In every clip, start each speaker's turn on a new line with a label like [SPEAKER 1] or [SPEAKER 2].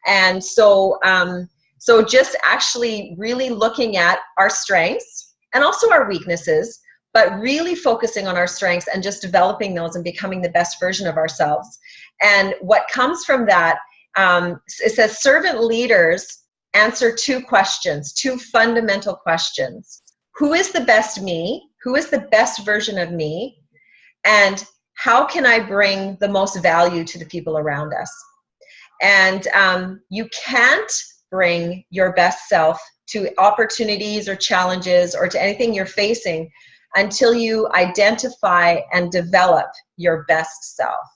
[SPEAKER 1] And so, so just actually really looking at our strengths and also our weaknesses, but really focusing on our strengths and just developing those and becoming the best version of ourselves. And what comes from that, it says servant leaders answer two questions, two fundamental questions. Who is the best me? Who is the best version of me? And how can I bring the most value to the people around us? And you can't bring your best self to opportunities or challenges or to anything you're facing until you identify and develop your best self.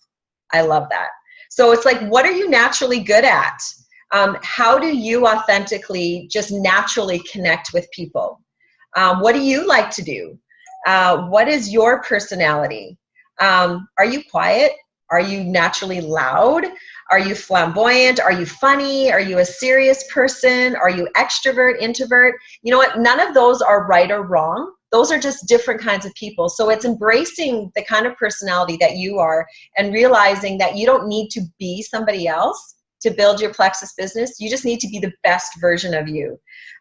[SPEAKER 1] I love that. So it's like, what are you naturally good at? How do you authentically just naturally connect with people? What do you like to do? What is your personality? Are you quiet? Are you naturally loud? Are you flamboyant? Are you funny? Are you a serious person? Are you extrovert, introvert? You know what? None of those are right or wrong. Those are just different kinds of people. So it's embracing the kind of personality that you are and realizing that you don't need to be somebody else to build your Plexus business. You just need to be the best version of you.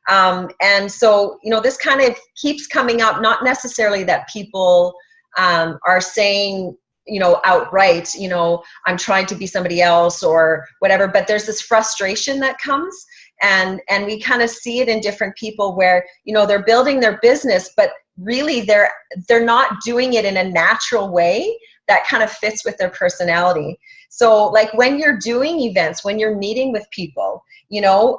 [SPEAKER 1] And so, you know, this kind of keeps coming up, not necessarily that people are saying, you know, outright, you know, I'm trying to be somebody else or whatever, but there's this frustration that comes, and we kind of see it in different people where, you know, they're building their business, but really they're not doing it in a natural way that kind of fits with their personality. So like when you're doing events, when you're meeting with people, you know,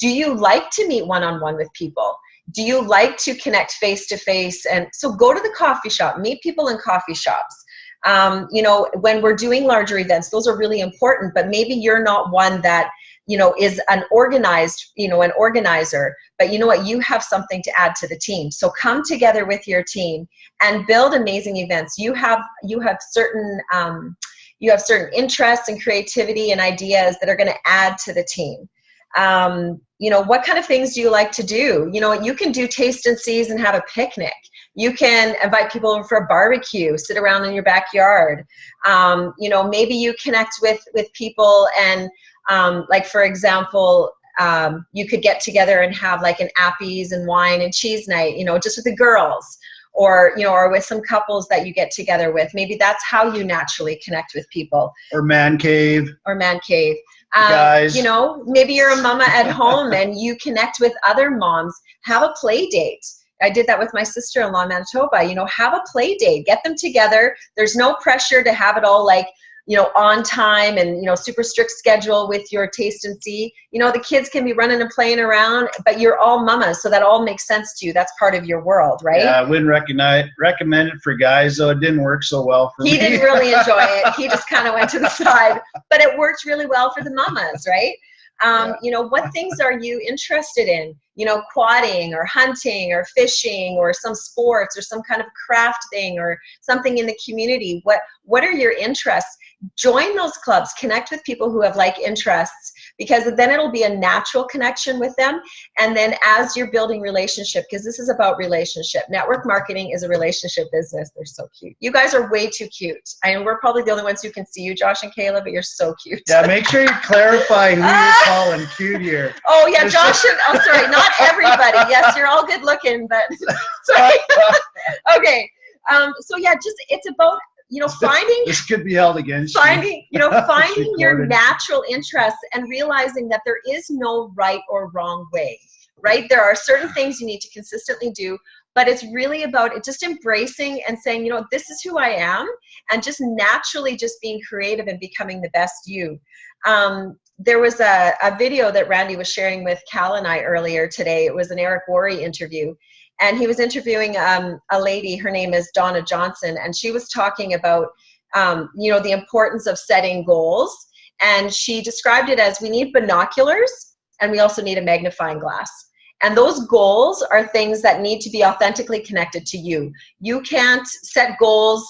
[SPEAKER 1] do you like to meet one-on-one with people? Do you like to connect face-to-face? And so go to the coffee shop, meet people in coffee shops. You know, when we're doing larger events, those are really important, but maybe you're not one that, you know, is an organized, you know, an organizer, but you know what, you have something to add to the team. So come together with your team and build amazing events. You have certain interests and creativity and ideas that are going to add to the team. You know, what kind of things do you like to do? You know, you can do taste and sees and have a picnic. You can invite people over for a barbecue, sit around in your backyard. You know, maybe you connect with people and like, for example, you could get together and have like an Appies and wine and cheese night, you know, just with the girls, or, you know, or with some couples that you get together with. Maybe that's how you naturally connect with people.
[SPEAKER 2] Or man cave.
[SPEAKER 1] Or man cave.
[SPEAKER 2] Guys.
[SPEAKER 1] You know, maybe you're a mama at home and you connect with other moms. Have a play date. I did that with my sister-in-law in Manitoba. You know, have a play date. Get them together. There's no pressure to have it all like, you know, on time and, you know, super strict schedule with your taste and see. You know, the kids can be running and playing around, but you're all mamas, so that all makes sense to you. That's part of your world, right?
[SPEAKER 2] Yeah, I wouldn't recommend it for guys, though. It didn't work so well for me.
[SPEAKER 1] He didn't really enjoy it. He just kind of went to the side, but it worked really well for the mamas, right? You know, what things are you interested in? You know, quadding or hunting or fishing or some sports or some kind of craft thing or something in the community. What are your interests? Join those clubs, connect with people who have like interests, because then it'll be a natural connection with them. And then as you're building relationship, because this is about relationship, network marketing is a relationship business. They're so cute. You guys are way too cute. I know we're probably the only ones who can see you, Josh and Kayla, but you're so cute.
[SPEAKER 2] Yeah, make sure you clarify who you're calling cute here.
[SPEAKER 1] Oh yeah, Josh and, oh sorry, not everybody. Yes, you're all good looking, but sorry. Okay. So yeah, just, it's about, you know, finding,
[SPEAKER 2] this could be held against
[SPEAKER 1] finding your natural interests and realizing that there is no right or wrong way, right? There are certain things you need to consistently do, but it's really about it, just embracing and saying, you know, this is who I am, and just naturally just being creative and becoming the best you. There was a video that Randy was sharing with Cal and I earlier today. It was an Eric Worre interview. And he was interviewing a lady, her name is Donna Johnson, and she was talking about, you know, the importance of setting goals. And she described it as, we need binoculars and we also need a magnifying glass. And those goals are things that need to be authentically connected to you. You can't set goals,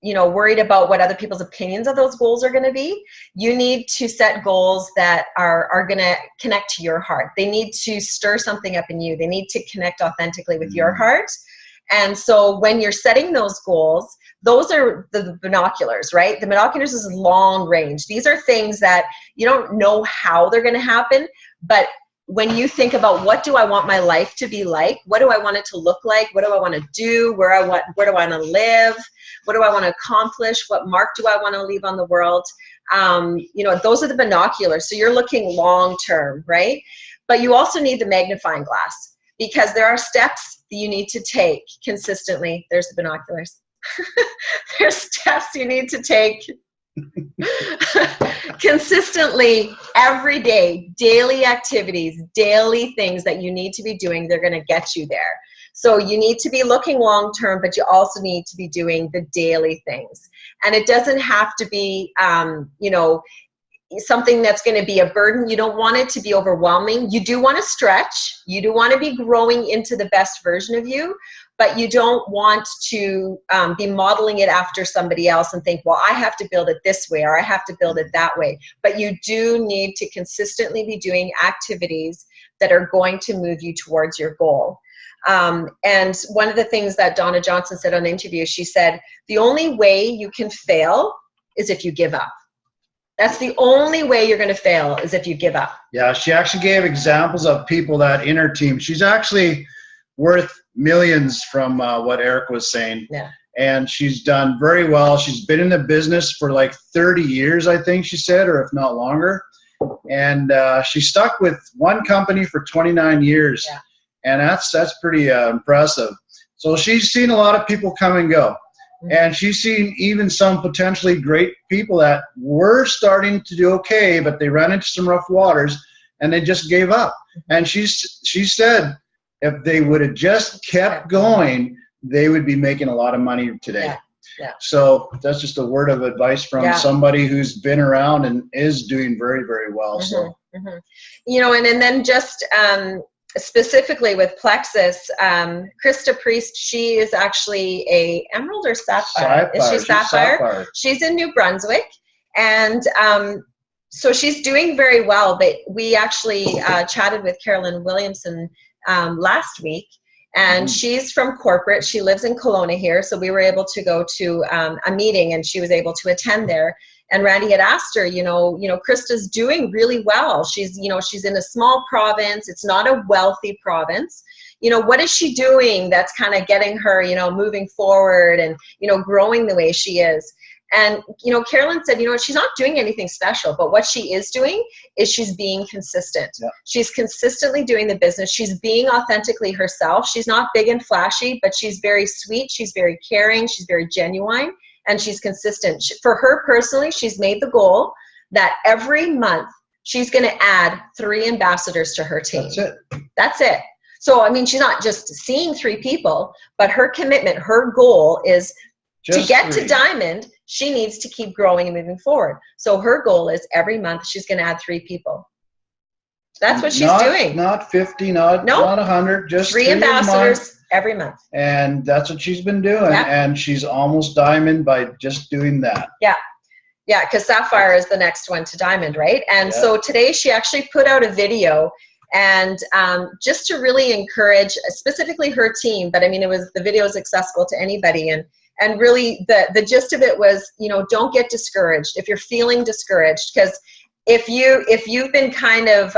[SPEAKER 1] you know, worried about what other people's opinions of those goals are going to be. You need to set goals that are going to connect to your heart. They need to stir something up in you. They need to connect authentically with your heart. And so when you're setting those goals, those are the binoculars, right? The binoculars is long range. These are things that you don't know how they're going to happen, but when you think about what do I want my life to be like, what do I want it to look like, what do I want to do, where do I want to live, what do I want to accomplish, what mark do I want to leave on the world, you know, those are the binoculars. So you're looking long term, right? But you also need the magnifying glass, because there are steps that you need to take consistently. There's the binoculars. There's steps you need to take consistently every day, daily activities, daily things that you need to be doing. They're going to get you there. So you need to be looking long term, but you also need to be doing the daily things. And it doesn't have to be, you know, something that's going to be a burden. You don't want it to be overwhelming. You do want to stretch. You do want to be growing into the best version of you, but you don't want to be modeling it after somebody else and think, well, I have to build it this way or I have to build it that way. But you do need to consistently be doing activities that are going to move you towards your goal. And one of the things that Donna Johnson said on the interview, she said, the only way you can fail is if you give up. That's the only way you're going to fail, is if you give up.
[SPEAKER 2] Yeah, she actually gave examples of people that in her team. She's actually worth millions from what Eric was saying.
[SPEAKER 1] Yeah.
[SPEAKER 2] And she's done very well. She's been in the business for like 30 years, I think she said, or if not longer. And she stuck with one company for 29 years.
[SPEAKER 1] Yeah.
[SPEAKER 2] And that's pretty impressive. So she's seen a lot of people come and go. And she's seen even some potentially great people that were starting to do okay, but they ran into some rough waters and they just gave up. And she said if they would have just kept going, they would be making a lot of money today.
[SPEAKER 1] Yeah. Yeah.
[SPEAKER 2] So that's just a word of advice from somebody who's been around and is doing very, very well. So,
[SPEAKER 1] you know, and then just specifically with Plexus, Krista Priest, she is actually a emerald or sapphire? Is she sapphire? She's in New Brunswick, and so she's doing very well. But we actually chatted with Carolyn Williamson last week, and she's from corporate. She lives in Kelowna here, so we were able to go to a meeting, and she was able to attend there. And Randy had asked her, you know, Krista's doing really well. She's, you know, she's in a small province. It's not a wealthy province. You know, what is she doing that's kind of getting her, you know, moving forward and, you know, growing the way she is? And, you know, Carolyn said, you know, she's not doing anything special, but what she is doing is she's being consistent. Yeah. She's consistently doing the business. She's being authentically herself. She's not big and flashy, but she's very sweet. She's very caring. She's very genuine. And she's consistent. For her personally, she's made the goal that every month she's going to add 3 ambassadors to her team.
[SPEAKER 2] That's it.
[SPEAKER 1] That's it. So, I mean, she's not just seeing 3 people, but her commitment, her goal is just to get 3. To diamond, she needs to keep growing and moving forward. So her goal is every month she's going to add 3 people. That's what she's doing. Not
[SPEAKER 2] 50, not 100, just
[SPEAKER 1] 3 ambassadors every month.
[SPEAKER 2] And that's what she's been doing. Yeah. And she's almost diamond by just doing that.
[SPEAKER 1] Yeah. Yeah, because sapphire is the next one to diamond, right? And so today she actually put out a video, and just to really encourage specifically her team, but I mean, the video is accessible to anybody. And really the gist of it was, you know, don't get discouraged if you're feeling discouraged, because if you've been kind of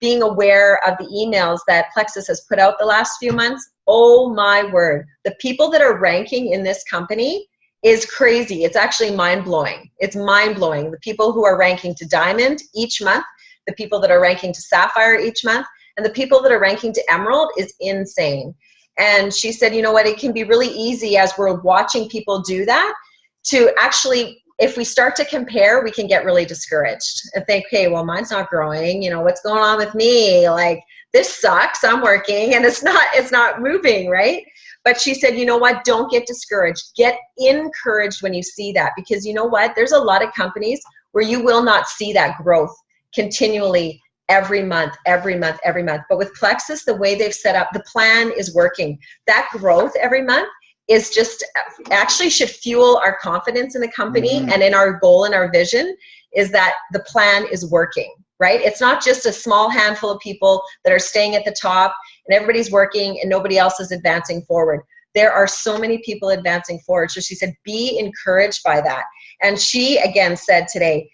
[SPEAKER 1] being aware of the emails that Plexus has put out the last few months, oh my word, the people that are ranking in this company is crazy. It's actually mind-blowing. It's mind-blowing. The people who are ranking to diamond each month, the people that are ranking to sapphire each month, and the people that are ranking to emerald is insane. And she said, you know what, it can be really easy as we're watching people do that to actually, if we start to compare, we can get really discouraged and think, hey, well, mine's not growing. You know, what's going on with me? Like, this sucks. I'm working and it's not moving, right? But she said, you know what? Don't get discouraged. Get encouraged when you see that, because you know what? There's a lot of companies where you will not see that growth continually every month. But with Plexus, the way they've set up, the plan is working. That growth every month is just actually should fuel our confidence in the company and in our goal and our vision, is that the plan is working, right? It's not just a small handful of people that are staying at the top and everybody's working and nobody else is advancing forward. there are so many people advancing forward. So she said, be encouraged by that. And she again said today,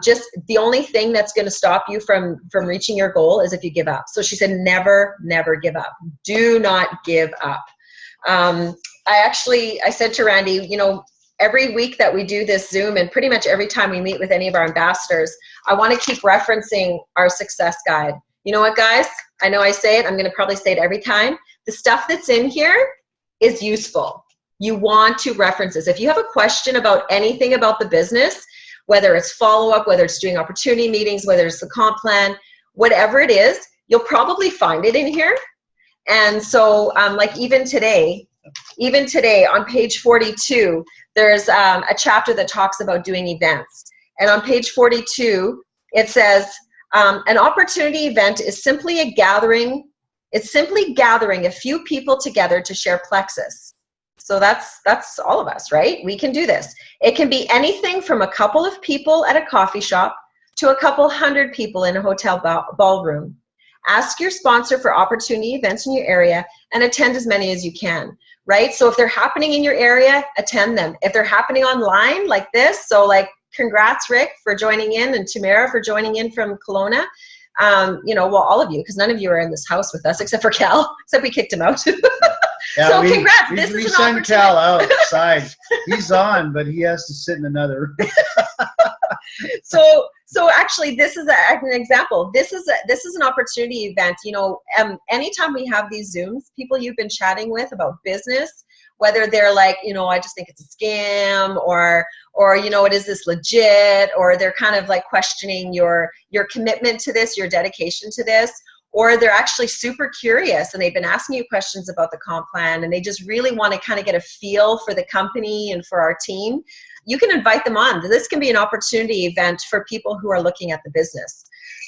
[SPEAKER 1] just the only thing that's going to stop you from reaching your goal is if you give up. So she said, never give up. Do not give up. I said to Randy, you know, every week that we do this Zoom, and pretty much every time we meet with any of our ambassadors, I want to keep referencing our success guide. You know what, guys? I know I say it. I'm going to probably say it every time. The stuff that's in here is useful. You want to reference this. If you have a question about anything about the business, whether it's follow-up, whether it's doing opportunity meetings, whether it's the comp plan, whatever it is, you'll probably find it in here. And so like even today on page 42, there's a chapter that talks about doing events. And on page 42, it says, an opportunity event is simply gathering a few people together to share Plexus. So that's all of us, right? We can do this. It can be anything from a couple of people at a coffee shop to a couple hundred people in a hotel ballroom. Ask your sponsor for opportunity events in your area and attend as many as you can, right? So if they're happening in your area, attend them. If they're happening online like this, so like congrats, Rick, for joining in, and Tamara for joining in from Kelowna. You know, well, all of you, because none of you are in this house with us except for Cal, except we kicked him out.
[SPEAKER 2] Yeah,
[SPEAKER 1] so congrats. This
[SPEAKER 2] we
[SPEAKER 1] is an
[SPEAKER 2] send
[SPEAKER 1] opportunity.
[SPEAKER 2] Cal outside. He's on, but he has to sit in another room.
[SPEAKER 1] So actually, this is an example. This is an opportunity event. You know, anytime we have these Zooms, people you've been chatting with about business, whether they're like, you know, I just think it's a scam, or you know, is this legit, or they're kind of like questioning your commitment to this, your dedication to this, or they're actually super curious and they've been asking you questions about the comp plan and they just really want to kind of get a feel for the company and for our team. You can invite them on. This can be an opportunity event for people who are looking at the business.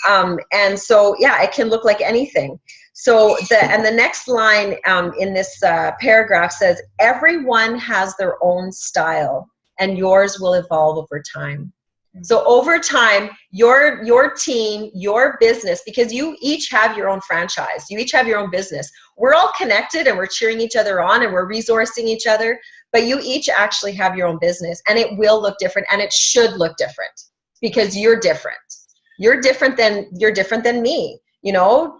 [SPEAKER 1] And so, yeah, it can look like anything. So the next line in this paragraph says, everyone has their own style and yours will evolve over time. So over time, your team, your business, because you each have your own franchise, you each have your own business. We're all connected and we're cheering each other on and we're resourcing each other, but you each actually have your own business and it will look different and it should look different because you're different. You're different than me. You know,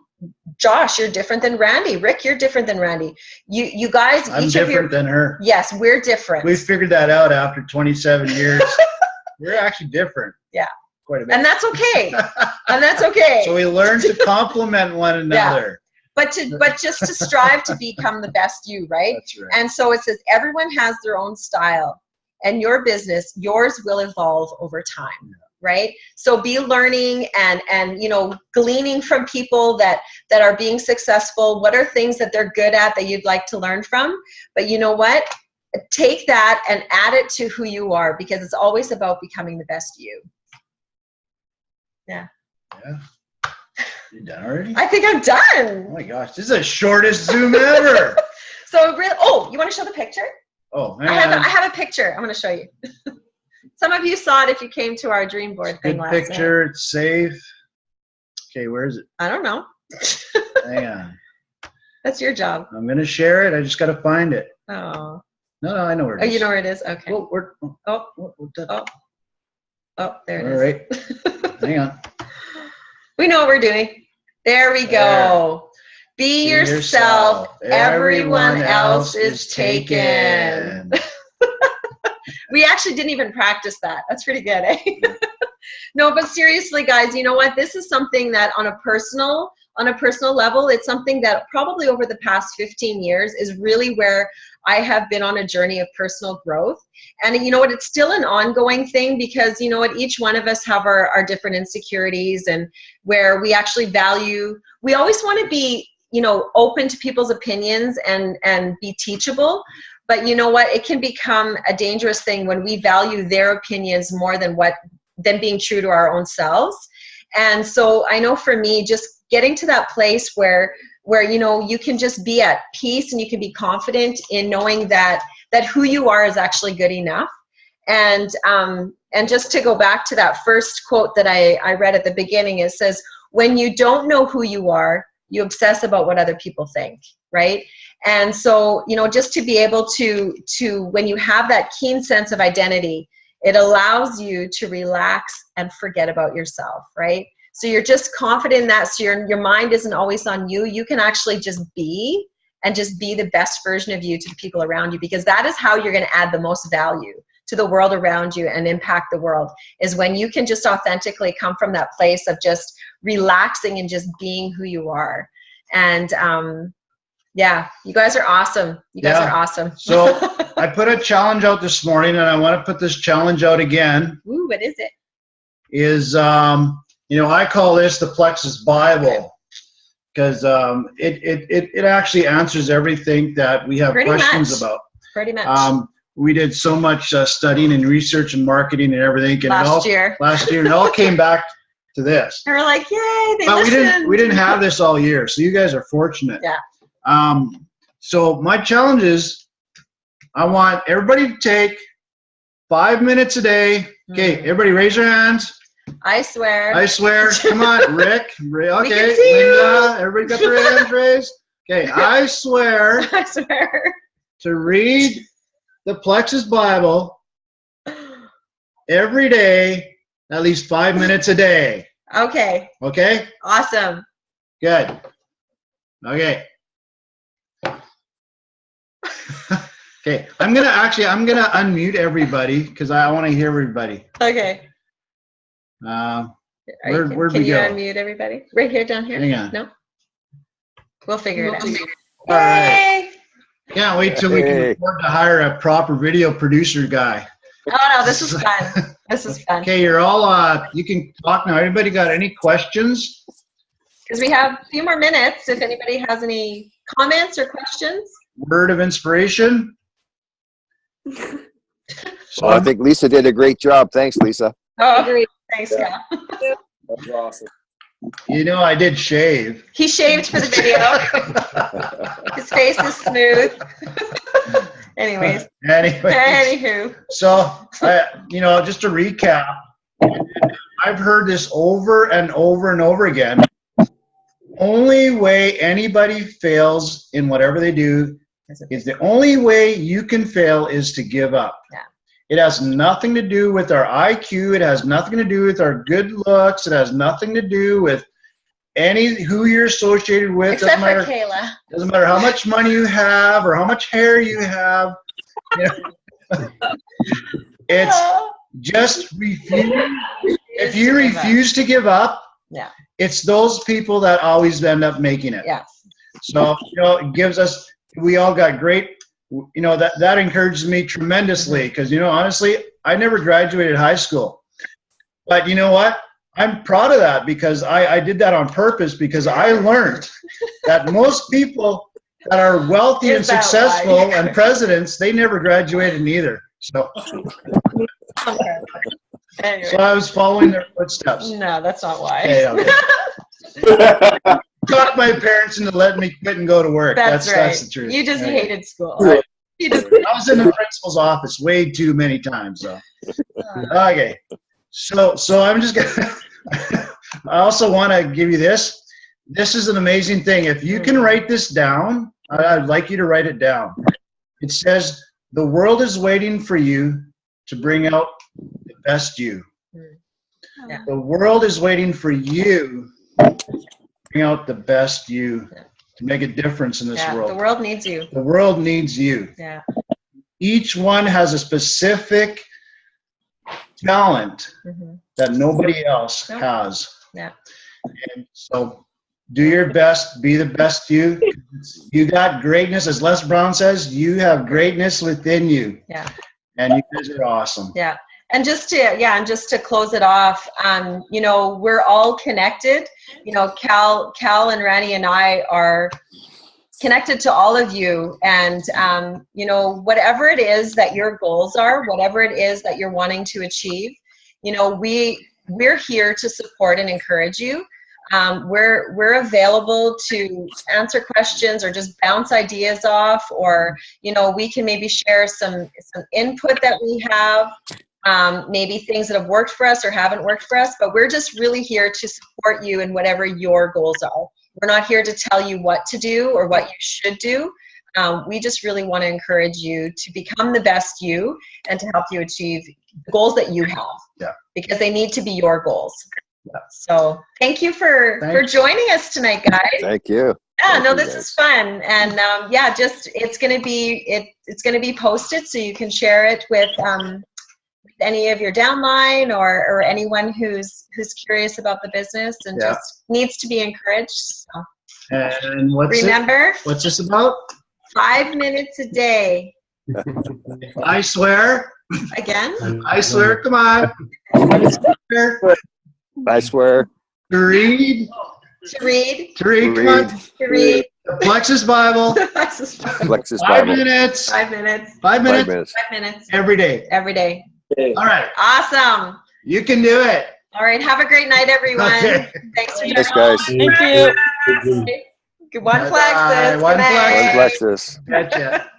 [SPEAKER 1] Josh, you're different than Randy. Rick, you're different than Randy. You guys,
[SPEAKER 2] I'm
[SPEAKER 1] each
[SPEAKER 2] different than her.
[SPEAKER 1] Yes, we're different.
[SPEAKER 2] We figured that out after 27 years. We're actually different.
[SPEAKER 1] Yeah.
[SPEAKER 2] Quite a bit.
[SPEAKER 1] And that's okay. And that's okay.
[SPEAKER 2] So we learn to complement one another.
[SPEAKER 1] Yeah. But just to strive to become the best you, right?
[SPEAKER 2] That's right.
[SPEAKER 1] And so it says everyone has their own style and your business, yours will evolve over time. Yeah. Right? So be learning and you know, gleaning from people that are being successful. What are things that they're good at that you'd like to learn from? But you know what? Take that and add it to who you are, because it's always about becoming the best you. Yeah.
[SPEAKER 2] Yeah. You done already?
[SPEAKER 1] I think I'm done.
[SPEAKER 2] Oh my gosh, this is the shortest Zoom ever.
[SPEAKER 1] So really, oh, you want to show the picture?
[SPEAKER 2] Oh,
[SPEAKER 1] I have a picture. I'm going to show you. Some of you saw it if you came to our dream board thing last night.
[SPEAKER 2] Good picture. It's safe. Okay, where is it?
[SPEAKER 1] I don't know.
[SPEAKER 2] Hang on.
[SPEAKER 1] That's your job.
[SPEAKER 2] I'm going to share it. I just got to find it.
[SPEAKER 1] Oh.
[SPEAKER 2] No, I know where it is.
[SPEAKER 1] Oh, you know where it is? Okay. There it is.
[SPEAKER 2] All right. Hang on.
[SPEAKER 1] We know what we're doing. There we go. Be yourself. Everyone else is taken. We actually didn't even practice that. That's pretty good, eh? No, but seriously, guys, you know what? This is something that on a personal level, it's something that probably over the past 15 years is really where I have been on a journey of personal growth. And you know what? It's still an ongoing thing because, you know what? Each one of us have our different insecurities and where we actually value, we always want to be, you know, open to people's opinions and be teachable. But you know what? It can become a dangerous thing when we value their opinions more than being true to our own selves. And so I know for me, just getting to that place where you know, you can just be at peace and you can be confident in knowing that who you are is actually good enough. And just to go back to that first quote that I read at the beginning, it says, when you don't know who you are, you obsess about what other people think, right? And so, you know, just to be able to when you have that keen sense of identity, it allows you to relax and forget about yourself, right? So you're just confident in that, so your mind isn't always on you. You can actually just be, and just be the best version of you to the people around you, because that is how you're going to add the most value to the world around you and impact the world, is when you can just authentically come from that place of just relaxing and just being who you are. And yeah, you guys are awesome. You guys are awesome.
[SPEAKER 2] So I put a challenge out this morning, and I want to put this challenge out again.
[SPEAKER 1] Ooh, what is it?
[SPEAKER 2] Is, you know, I call this the Plexus Bible, because it actually answers everything that we have questions about.
[SPEAKER 1] Pretty much.
[SPEAKER 2] We did so much studying and research and marketing and everything. And
[SPEAKER 1] last year,
[SPEAKER 2] and it all came back to this.
[SPEAKER 1] And we're like, yay, they
[SPEAKER 2] but
[SPEAKER 1] listened.
[SPEAKER 2] we didn't have this all year, so you guys are fortunate.
[SPEAKER 1] Yeah.
[SPEAKER 2] So my challenge is, I want everybody to take 5 minutes a day. Okay, everybody raise your hands.
[SPEAKER 1] I swear.
[SPEAKER 2] I swear. Come on, Rick. Okay, Linda. Everybody got their hands raised. Okay, I swear.
[SPEAKER 1] I swear.
[SPEAKER 2] To read the Plexus Bible every day, at least 5 minutes a day.
[SPEAKER 1] Okay.
[SPEAKER 2] Okay?
[SPEAKER 1] Awesome.
[SPEAKER 2] Good. Okay. Okay, I'm gonna unmute everybody because I want to hear everybody.
[SPEAKER 1] Okay.
[SPEAKER 2] Where'd we go?
[SPEAKER 1] Can you unmute everybody? Right here, down here?
[SPEAKER 2] Hang on.
[SPEAKER 1] No? We'll figure it out.
[SPEAKER 2] All right. Can't wait till we can afford to hire a proper video producer guy.
[SPEAKER 1] Oh no, this is fun. This is fun.
[SPEAKER 2] Okay, you're all, you can talk now. Anybody got any questions?
[SPEAKER 1] Because we have a few more minutes if anybody has any comments or questions.
[SPEAKER 2] Word of inspiration?
[SPEAKER 3] Well, I think Lisa did a great job. Thanks, Lisa.
[SPEAKER 1] Oh, agreed. Thanks, Cal.
[SPEAKER 4] That was awesome.
[SPEAKER 2] You know, I did shave.
[SPEAKER 1] He shaved for the video. His face is smooth. Anyways. Anywho.
[SPEAKER 2] So, you know, just to recap, I've heard this over and over and over again. Only way anybody fails in whatever they do is the only way you can fail is to give up.
[SPEAKER 1] Yeah.
[SPEAKER 2] It has nothing to do with our IQ. It has nothing to do with our good looks. It has nothing to do with who you're associated with.
[SPEAKER 1] Except for Kayla. Doesn't
[SPEAKER 2] matter how much money you have or how much hair you have. You know, it's just refuse. If you refuse to give up, it's those people that always end up making it.
[SPEAKER 1] Yeah.
[SPEAKER 2] So, you know, it gives us, we all got great, you know, that encourages me tremendously because, you know, honestly, I never graduated high school. But you know what? I'm proud of that because I did that on purpose because I learned that most people that are wealthy and successful and presidents, they never graduated either. So,
[SPEAKER 1] anyway.
[SPEAKER 2] So I was following their footsteps.
[SPEAKER 1] No, that's not why.
[SPEAKER 2] Okay. Talked my parents into letting me quit and go to work. That's right. That's the truth.
[SPEAKER 1] You just hated school.
[SPEAKER 2] I was in the principal's office way too many times. So. Okay. So I'm just gonna. I also want to give you this. This is an amazing thing. If you can write this down, I'd like you to write it down. It says, "The world is waiting for you to bring out the best you."
[SPEAKER 1] Yeah.
[SPEAKER 2] The world is waiting for you to bring out the best you to make a difference in this world.
[SPEAKER 1] The world needs you.
[SPEAKER 2] The world needs you.
[SPEAKER 1] Yeah.
[SPEAKER 2] Each one has a specific talent that nobody else has.
[SPEAKER 1] Yeah.
[SPEAKER 2] And so do your best, be the best you. You got greatness, as Les Brown says, you have greatness within you.
[SPEAKER 1] Yeah.
[SPEAKER 2] And you guys are awesome.
[SPEAKER 1] Yeah. And just to close it off, you know, we're all connected. You know, Cal and Randy and I are connected to all of you. And, you know, whatever it is that your goals are, whatever it is that you're wanting to achieve, you know, we're here to support and encourage you. We're available to answer questions or just bounce ideas off, or, you know, we can maybe share some input that we have. Maybe things that have worked for us or haven't worked for us, but we're just really here to support you in whatever your goals are. We're not here to tell you what to do or what you should do. we just really want to encourage you to become the best you and to help you achieve the goals that you have.
[SPEAKER 2] Yeah.
[SPEAKER 1] Because they need to be your goals.
[SPEAKER 2] Yeah.
[SPEAKER 1] So thank you for joining us tonight, guys.
[SPEAKER 3] Thank you.
[SPEAKER 1] Yeah,
[SPEAKER 3] Thank
[SPEAKER 1] no,
[SPEAKER 3] you,
[SPEAKER 1] this
[SPEAKER 3] guys.
[SPEAKER 1] is fun, and just it's gonna be posted, so you can share it with any of your downline or anyone who's curious about the business and just needs to be encouraged. So.
[SPEAKER 2] And
[SPEAKER 1] Remember,
[SPEAKER 2] what's this about?
[SPEAKER 1] 5 minutes a day.
[SPEAKER 2] I swear.
[SPEAKER 1] Again?
[SPEAKER 2] I swear. Come on.
[SPEAKER 3] I swear.
[SPEAKER 2] To read.
[SPEAKER 1] To read.
[SPEAKER 2] To read. Come on.
[SPEAKER 1] To read.
[SPEAKER 2] The Plexus Bible.
[SPEAKER 3] Plexus
[SPEAKER 2] 5
[SPEAKER 3] Bible.
[SPEAKER 2] minutes.
[SPEAKER 1] 5 minutes.
[SPEAKER 2] 5 minutes.
[SPEAKER 3] 5 minutes.
[SPEAKER 1] 5 minutes.
[SPEAKER 2] Every day.
[SPEAKER 1] Every day.
[SPEAKER 2] All right.
[SPEAKER 1] Awesome.
[SPEAKER 2] You can do it.
[SPEAKER 1] All right. Have a great night, everyone.
[SPEAKER 2] Okay.
[SPEAKER 1] Thanks for
[SPEAKER 3] Thanks,
[SPEAKER 1] joining.
[SPEAKER 3] guys.
[SPEAKER 5] Thank you.
[SPEAKER 1] One Plexus.
[SPEAKER 2] One
[SPEAKER 1] Good night.
[SPEAKER 2] Plexus.
[SPEAKER 3] One Plexus.
[SPEAKER 2] Gotcha.